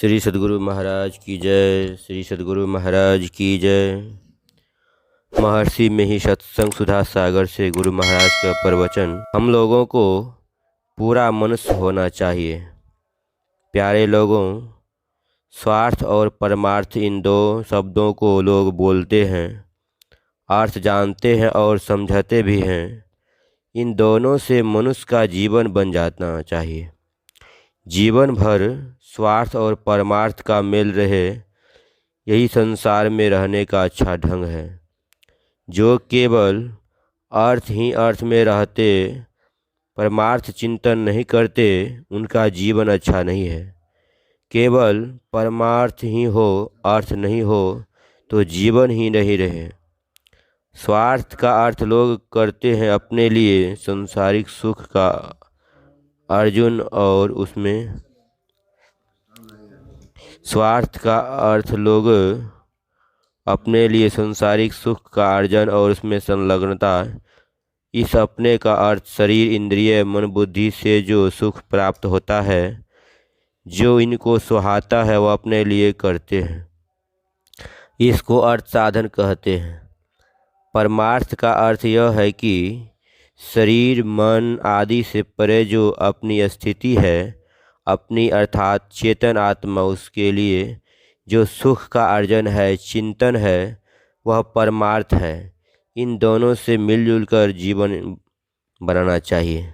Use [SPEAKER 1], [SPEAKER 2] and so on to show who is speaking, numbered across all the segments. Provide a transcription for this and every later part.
[SPEAKER 1] श्री सद्गुरु महाराज की जय। श्री सद्गुरु महाराज की जय। महर्षि में ही सत्संग सुधा सागर से गुरु महाराज का प्रवचन। हम लोगों को पूरा मनुष्य होना चाहिए। प्यारे लोगों, स्वार्थ और परमार्थ इन दो शब्दों को लोग बोलते हैं, अर्थ जानते हैं और समझते भी हैं। इन दोनों से मनुष्य का जीवन बन जाना चाहिए। जीवन भर स्वार्थ और परमार्थ का मेल रहे, यही संसार में रहने का अच्छा ढंग है। जो केवल अर्थ ही अर्थ में रहते, परमार्थ चिंतन नहीं करते, उनका जीवन अच्छा नहीं है। केवल परमार्थ ही हो, अर्थ नहीं हो तो जीवन ही नहीं रहे। स्वार्थ का अर्थ लोग करते हैं अपने लिए संसारिक सुख का अर्जुन, और उसमें स्वार्थ का अर्थ लोग अपने लिए संसारिक सुख का अर्जन और उसमें संलग्नता। इस अपने का अर्थ शरीर, इंद्रिय, मन, बुद्धि से जो सुख प्राप्त होता है, जो इनको सुहाता है, वह अपने लिए करते हैं। इसको अर्थ साधन कहते हैं। परमार्थ का अर्थ यह है कि शरीर, मन आदि से परे जो अपनी स्थिति है, अपनी अर्थात चेतन आत्मा, उसके लिए जो सुख का अर्जन है, चिंतन है, वह परमार्थ है। इन दोनों से मिलजुल कर जीवन बनाना चाहिए।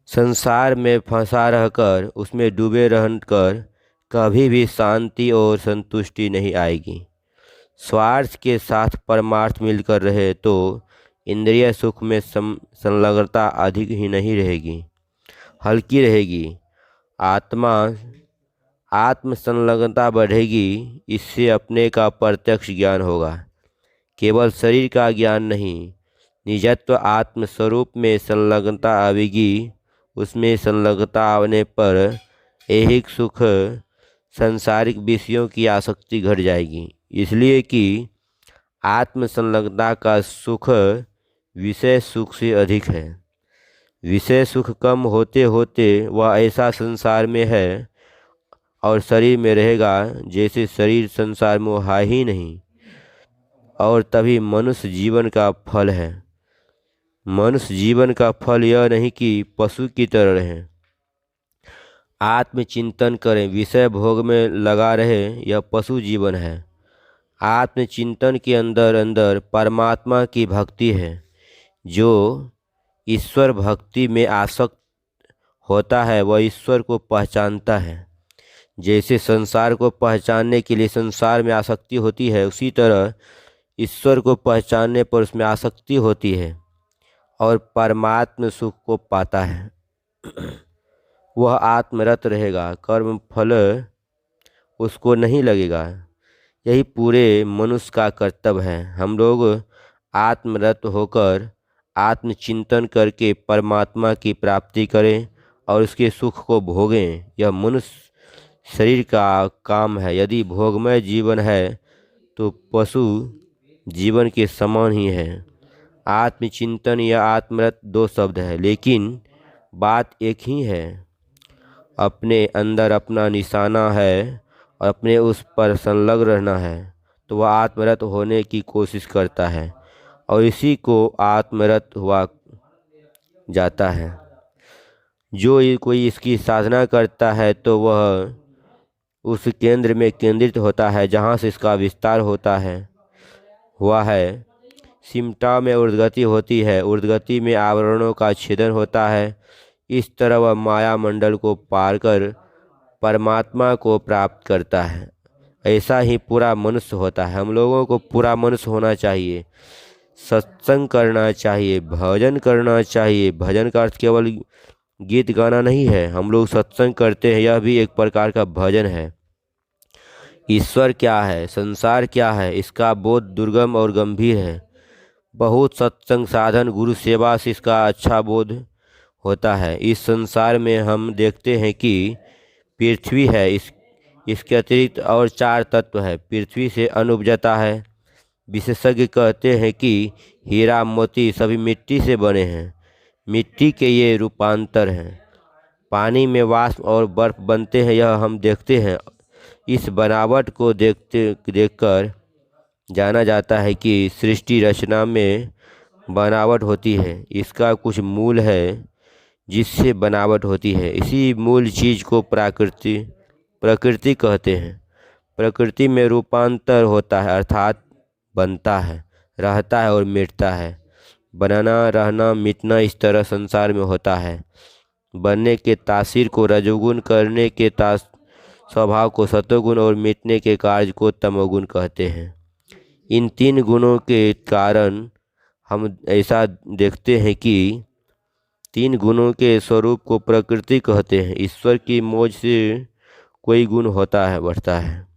[SPEAKER 1] संसार में फंसा रहकर, उसमें डूबे रहकर कभी भी शांति और संतुष्टि नहीं आएगी। स्वार्थ के साथ परमार्थ मिलकर रहे तो इंद्रिय सुख में संलग्नता अधिक ही नहीं रहेगी, हल्की रहेगी। आत्म संलग्नता बढ़ेगी। इससे अपने का प्रत्यक्ष ज्ञान होगा, केवल शरीर का ज्ञान नहीं। निजत्व आत्म स्वरूप में संलग्नता आवेगी। उसमें संलग्नता आने पर ऐहिक सुख, सांसारिक विषयों की आसक्ति घट जाएगी। इसलिए कि आत्म संलग्नता का सुख विषय सुख से अधिक है। विषय सुख कम होते होते वह ऐसा संसार में है और शरीर में रहेगा जैसे शरीर संसार में है ही नहीं। और तभी मनुष्य जीवन का फल है। मनुष्य जीवन का फल यह नहीं कि पशु की तरह रहें, आत्मचिंतन करें, विषय भोग में लगा रहे, यह पशु जीवन है। आत्मचिंतन के अंदर अंदर परमात्मा की भक्ति है। जो ईश्वर भक्ति में आसक्त होता है, वह ईश्वर को पहचानता है। जैसे संसार को पहचानने के लिए संसार में आसक्ति होती है, उसी तरह ईश्वर को पहचानने पर उसमें आसक्ति होती है और परमात्म सुख को पाता है। वह आत्मरत रहेगा, कर्म फल उसको नहीं लगेगा। यही पूरे मनुष्य का कर्तव्य है। हम लोग आत्मरत होकर आत्मचिंतन करके परमात्मा की प्राप्ति करें और उसके सुख को भोगें। यह मनुष्य शरीर का काम है। यदि भोगमय जीवन है तो पशु जीवन के समान ही है। आत्मचिंतन या आत्मरत दो शब्द है, लेकिन बात एक ही है। अपने अंदर अपना निशाना है और अपने उस पर संलग्न रहना है, तो वह आत्मरत होने की कोशिश करता है और इसी को आत्मरत हुआ जाता है। जो कोई इसकी साधना करता है तो वह उस केंद्र में केंद्रित होता है जहाँ से इसका विस्तार हुआ है। सिमटा में ऊर्ध्वगति होती है, ऊर्ध्वगति में आवरणों का छेदन होता है। इस तरह वह माया मंडल को पार कर परमात्मा को प्राप्त करता है। ऐसा ही पूरा मनुष्य होता है। हम लोगों को पूरा मनुष्य होना चाहिए। सत्संग करना चाहिए, भजन करना चाहिए। भजन का अर्थ केवल गीत गाना नहीं है। हम लोग सत्संग करते हैं, यह भी एक प्रकार का भजन है। ईश्वर क्या है, संसार क्या है, इसका बोध दुर्गम और गंभीर है। बहुत सत्संग, साधन, गुरु सेवा से इसका अच्छा बोध होता है। इस संसार में हम देखते हैं कि पृथ्वी है, इसके अतिरिक्त और 4 तत्व है। पृथ्वी से अन्न उपजता है। विशेषज्ञ कहते हैं कि हीरा मोती सभी मिट्टी से बने हैं। मिट्टी के ये रूपांतर हैं। पानी में वाष्प और बर्फ बनते हैं, यह हम देखते हैं। इस बनावट को देखकर जाना जाता है कि सृष्टि रचना में बनावट होती है। इसका कुछ मूल है जिससे बनावट होती है। इसी मूल चीज़ को प्रकृति कहते हैं। प्रकृति में रूपांतर होता है, अर्थात बनता है, रहता है और मिटता है। बनाना, रहना, मिटना इस तरह संसार में होता है। बनने के तासीर को रजोगुण, करने के स्वभाव को सतोगुण और मिटने के कार्य को तमोगुण कहते हैं। इन तीन गुणों के कारण हम ऐसा देखते हैं कि तीन गुणों के स्वरूप को प्रकृति कहते हैं। ईश्वर की मौज से कोई गुण होता है, बढ़ता है,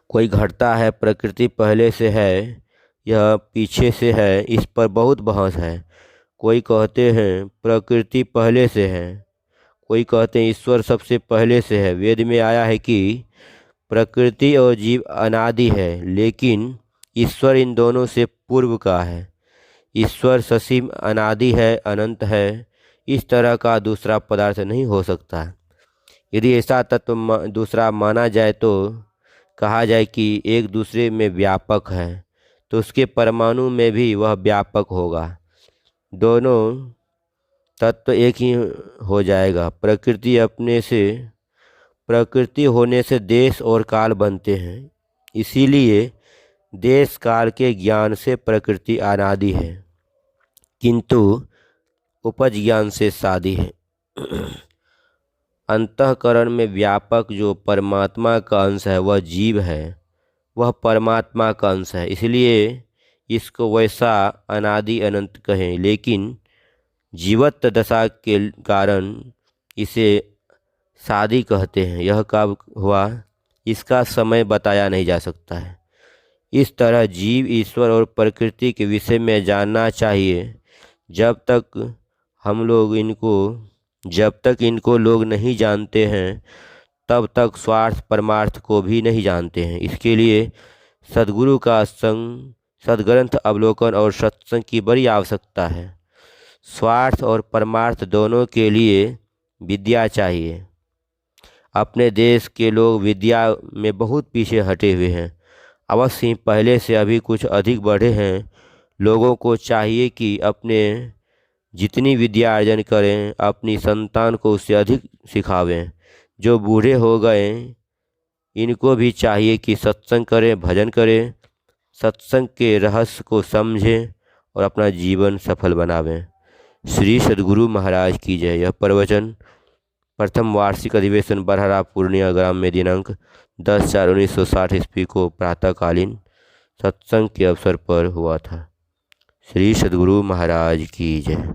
[SPEAKER 1] कोई घटता है। प्रकृति पहले से है, यह पीछे से है, इस पर बहुत बहस है। कोई कहते हैं प्रकृति पहले से है, कोई कहते हैं ईश्वर सबसे पहले से है। वेद में आया है कि प्रकृति और जीव अनादि है, लेकिन ईश्वर इन दोनों से पूर्व का है। ईश्वर ससीम अनादि है, अनंत है। इस तरह का दूसरा पदार्थ नहीं हो सकता। यदि ऐसा तत्व दूसरा माना जाए तो कहा जाए कि एक दूसरे में व्यापक है, तो उसके परमाणु में भी वह व्यापक होगा। दोनों तत्व एक ही हो जाएगा। प्रकृति होने से देश और काल बनते हैं। इसीलिए देश काल के ज्ञान से प्रकृति अनादि है, किंतु उपज ज्ञान से सादी है। अंतःकरण में व्यापक जो परमात्मा का अंश है वह जीव है, वह परमात्मा का अंश है। इसलिए इसको वैसा अनादि अनंत कहें, लेकिन जीवत्व दशा के कारण इसे सादी कहते हैं। यह कब हुआ, इसका समय बताया नहीं जा सकता है। इस तरह जीव, ईश्वर और प्रकृति के विषय में जानना चाहिए। जब तक इनको लोग नहीं जानते हैं, तब तक स्वार्थ परमार्थ को भी नहीं जानते हैं। इसके लिए सद्गुरु का संग, सद्ग्रंथ अवलोकन और सत्संग की बड़ी आवश्यकता है। स्वार्थ और परमार्थ दोनों के लिए विद्या चाहिए। अपने देश के लोग विद्या में बहुत पीछे हटे हुए हैं। अवश्य ही पहले से अभी कुछ अधिक बढ़े हैं। लोगों को चाहिए कि अपने जितनी विद्या अर्जन करें, अपनी संतान को उससे अधिक सिखावें। जो बूढ़े हो गए, इनको भी चाहिए कि सत्संग करें, भजन करें, सत्संग के रहस्य को समझें और अपना जीवन सफल बनावें। श्री सद्गुरु महाराज की जय। यह प्रवचन प्रथम वार्षिक अधिवेशन बरहरा पूर्णिया ग्राम में दिनांक 10/4/1960 ईस्वी को प्रातःकालीन सत्संग के अवसर पर हुआ था। श्री सद्गुरु महाराज की जय।